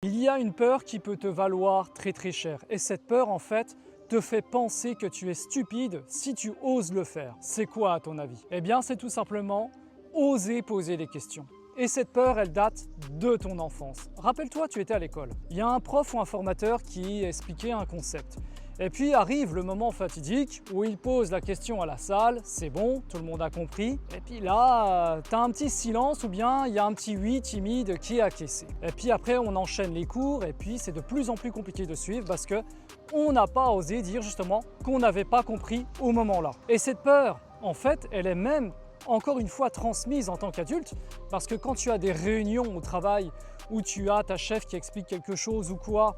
Il y a une peur qui peut te valoir très cher et cette peur en fait te fait penser que tu es stupide si tu oses le faire. C'est quoi à ton avis? Eh bien c'est tout simplement oser poser des questions. Et cette peur, elle date de ton enfance. Rappelle-toi, tu étais à l'école. Il y a un prof ou un formateur qui expliquait un concept. Et puis arrive le moment fatidique où il pose la question à la salle, c'est bon, tout le monde a compris. Et puis là, tu as un petit silence ou bien il y a un petit oui timide qui est acquiescé. Et puis après, on enchaîne les cours et puis c'est de plus en plus compliqué de suivre parce que on n'a pas osé dire justement qu'on n'avait pas compris au moment-là. Et cette peur, en fait, elle est même encore une fois transmise en tant qu'adulte parce que quand tu as des réunions au travail où tu as ta chef qui explique quelque chose ou quoi,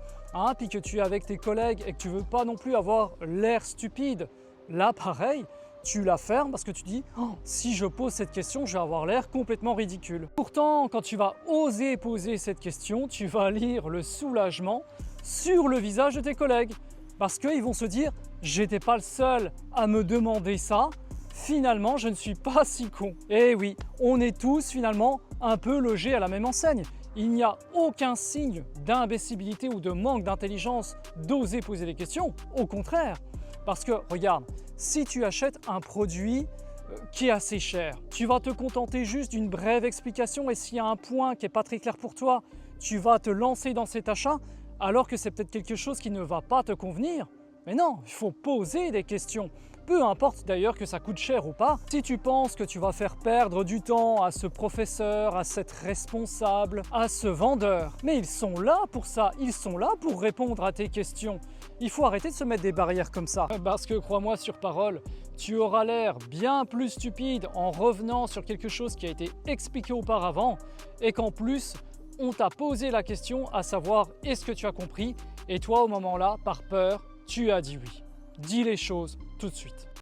puis que tu es avec tes collègues et que tu ne veux pas non plus avoir l'air stupide, là pareil, tu la fermes parce que tu dis oh, si je pose cette question, je vais avoir l'air complètement ridicule. Pourtant, quand tu vas oser poser cette question, tu vas lire le soulagement sur le visage de tes collègues parce qu'ils vont se dire j'étais pas le seul à me demander ça. Finalement, je ne suis pas si con. Et oui, on est tous finalement un peu logés à la même enseigne. Il n'y a aucun signe d'imbécilité ou de manque d'intelligence d'oser poser des questions. Au contraire, parce que regarde, si tu achètes un produit qui est assez cher, tu vas te contenter juste d'une brève explication et s'il y a un point qui n'est pas très clair pour toi, tu vas te lancer dans cet achat alors que c'est peut-être quelque chose qui ne va pas te convenir. Mais non, il faut poser des questions. Peu importe d'ailleurs que ça coûte cher ou pas, si tu penses que tu vas faire perdre du temps à ce professeur, à cette responsable, à ce vendeur, mais ils sont là pour ça, ils sont là pour répondre à tes questions. Il faut arrêter de se mettre des barrières comme ça. Parce que crois-moi sur parole, tu auras l'air bien plus stupide en revenant sur quelque chose qui a été expliqué auparavant et qu'en plus, on t'a posé la question à savoir est-ce que tu as compris et toi au moment là, par peur, tu as dit oui. Dis les choses tout de suite.